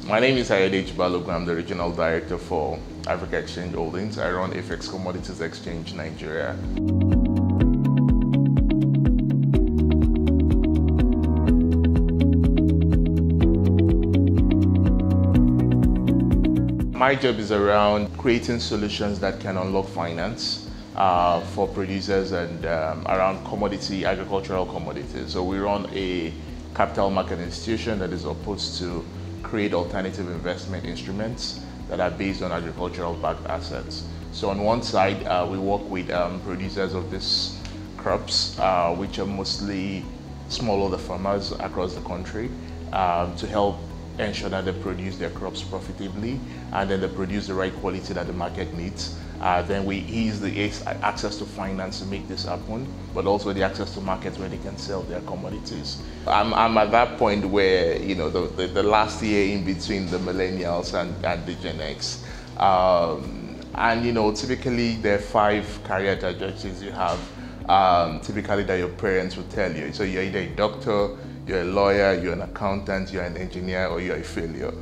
My name is Ayodeji Balogun. I'm the Regional Director for Africa Exchange Holdings. I run AFEX Commodities Exchange Nigeria. My job is around creating solutions that can unlock finance for producers and around agricultural commodities. So we run a capital market institution that is supposed to create alternative investment instruments that are based on agricultural backed assets. So on one side, we work with producers of these crops, which are mostly smallholder farmers across the country, to help ensure that they produce their crops profitably and then they produce the right quality that the market needs. Then we ease the access to finance to make this happen, but also the access to markets where they can sell their commodities. I'm at that point where, you know, the last year in between the millennials and the Gen X. And, you know, typically there are 5 career trajectories you have, typically that your parents will tell you. So you're either a doctor, you're a lawyer, you're an accountant, you're an engineer, or you're a failure.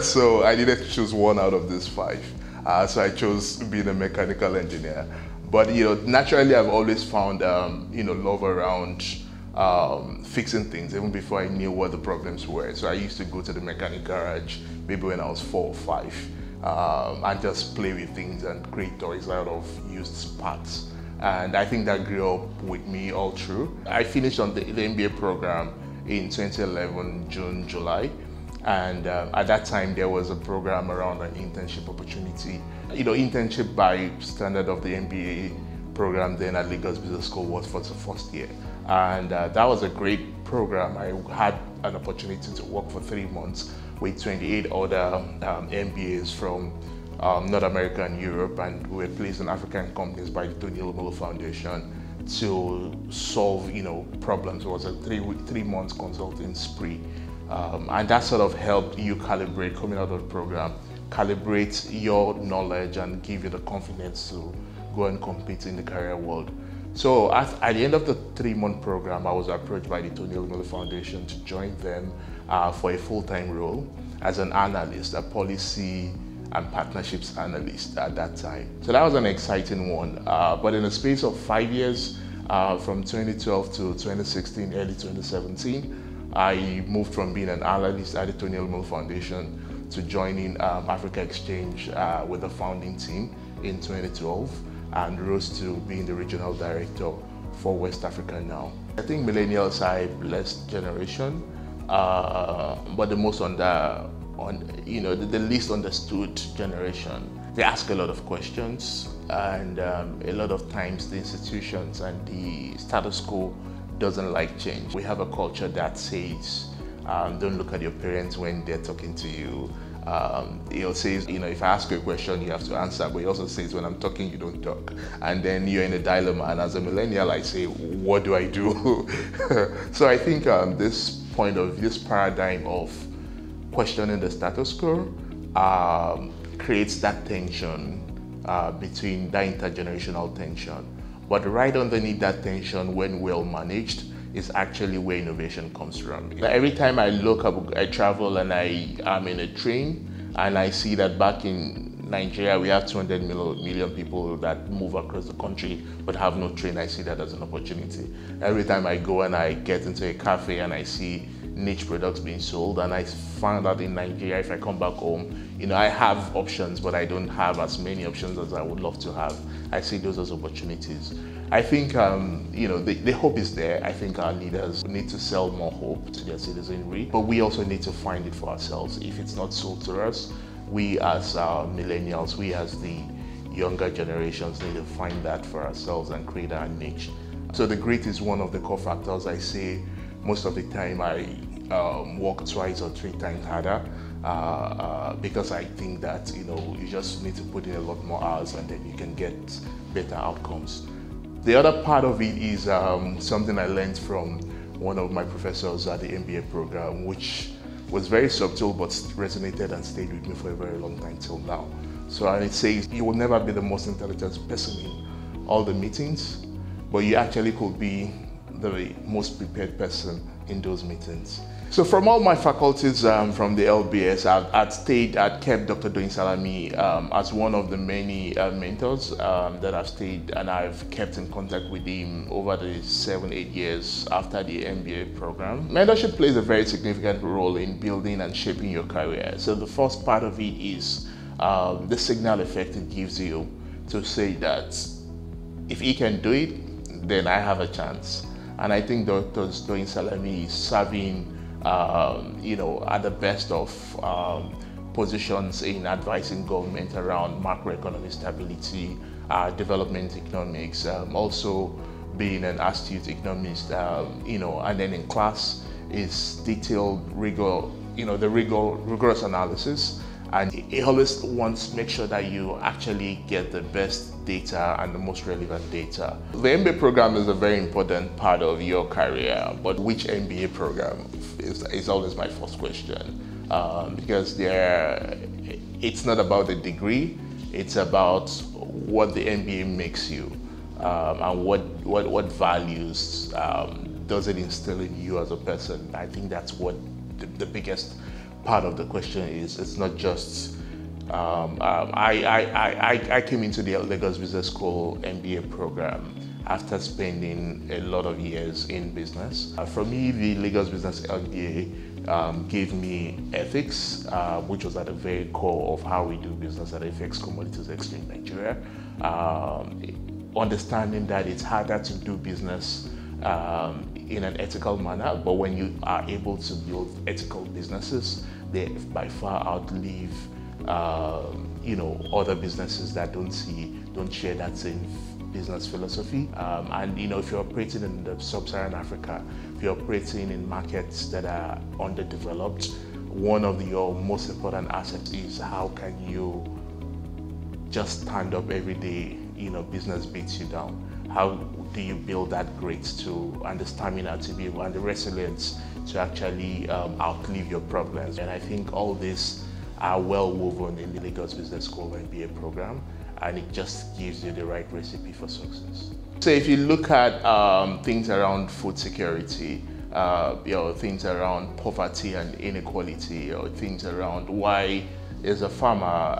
So I needed to choose one out of these 5. So I chose being a mechanical engineer. But, you know, naturally I've always found, you know, love around fixing things, even before I knew what the problems were. So I used to go to the mechanic garage, maybe when I was 4 or 5, and just play with things and create toys out of used parts. And I think that grew up with me all through. I finished on the MBA program in 2011, June, July. And at that time, there was a program around an internship opportunity. You know, internship by standard of the MBA program then at Lagos Business School was for the first year. And that was a great program. I had an opportunity to work for 3 months with 28 other MBAs from North America and Europe, and we were placed in African companies by the Tony Elumelu Foundation to solve, you know, problems. It was a 3 months consulting spree. And that sort of helped you calibrate, coming out of the program, calibrate your knowledge and give you the confidence to go and compete in the career world. So at the end of the 3-month program, I was approached by the Tony Elumelu Foundation to join them for a full-time role as an analyst, a policy and partnerships analyst at that time. So that was an exciting one. But in the space of 5 years, from 2012 to 2016, early 2017, I moved from being an analyst at the Tony Elumelu Foundation to joining Africa Exchange with the founding team in 2012 and rose to being the regional director for West Africa now. I think millennials are a blessed generation, but the most the least understood generation. They ask a lot of questions, and a lot of times the institutions and the status quo doesn't like change. We have a culture that says, don't look at your parents when they're talking to you. He'll say, you know, if I ask you a question, you have to answer, but he also says, when I'm talking, you don't talk. And then you're in a dilemma, and as a millennial, I say, what do I do? So I think this paradigm of questioning the status quo creates that tension, between that intergenerational tension. But right underneath that tension, when well managed, is actually where innovation comes from. Every time I look up, I travel and I am in a train and I see that back in Nigeria, we have 200 million people that move across the country but have no train. I see that as an opportunity. Every time I go and I get into a cafe and I see niche products being sold, and I found out in Nigeria, if I come back home, you know, I have options, but I don't have as many options as I would love to have. I see those as opportunities. I think, you know, the hope is there. I think our leaders need to sell more hope to their citizenry, but we also need to find it for ourselves. If it's not sold to us, we as millennials, we as the younger generations need to find that for ourselves and create our niche. So the grit is one of the core factors. I say most of the time I work 2 or 3 times harder because I think that, you know, you just need to put in a lot more hours and then you can get better outcomes. The other part of it is something I learned from one of my professors at the MBA program, which was very subtle but resonated and stayed with me for a very long time till now. So, and it says, you will never be the most intelligent person in all the meetings, but you actually could be the most prepared person in those meetings. So from all my faculties from the LBS, I'd kept Dr. Doyin Salami as one of the many mentors that I've stayed, and I've kept in contact with him over the 7-8 years after the MBA program. Mentorship plays a very significant role in building and shaping your career. So the first part of it is the signal effect it gives you to say that if he can do it, then I have a chance. And I think Dr. Doyin Salami is serving at the best of positions in advising government around macroeconomic stability, development economics, also being an astute economist, and then in class is detailed rigorous analysis. And he always wants to make sure that you actually get the best data and the most relevant data. The MBA program is a very important part of your career, but which MBA program is always my first question. Because it's not about the degree, it's about what the MBA makes you and what values does it instill in you as a person. I think that's what the biggest part of the question is. It's not just I came into the Lagos Business School MBA program after spending a lot of years in business. For me, the Lagos Business MBA gave me ethics, which was at the very core of how we do business at AFEX Commodities Exchange Nigeria. Understanding that it's harder to do business in an ethical manner, but when you are able to build ethical businesses, they by far outlive other businesses that don't share that same business philosophy. And if you're operating in the sub-Saharan Africa, if you're operating in markets that are underdeveloped, one of your most important assets is how can you just stand up every day, business beats you down. How do you build that grit and the stamina to be able, and the resilience to actually outlive your problems? And I think all this are well woven in the Lagos Business School MBA program, and it just gives you the right recipe for success. So if you look at things around food security, things around poverty and inequality, or things around why is a farmer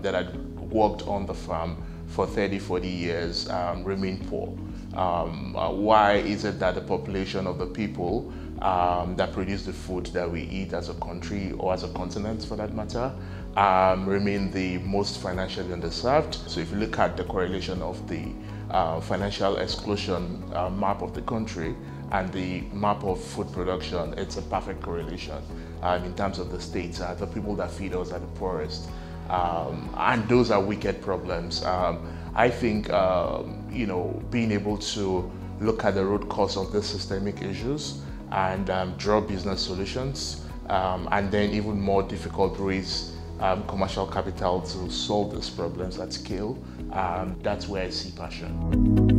that had worked on the farm for 30-40 years remain poor? Why is it that the population of the people that produce the food that we eat as a country, or as a continent for that matter, remain the most financially underserved? So if you look at the correlation of the financial exclusion map of the country and the map of food production, it's a perfect correlation in terms of the states. The people that feed us are the poorest. And those are wicked problems. I think being able to look at the root cause of the systemic issues and draw business solutions, and then even more difficult, raise commercial capital to solve these problems at scale. That's where I see passion.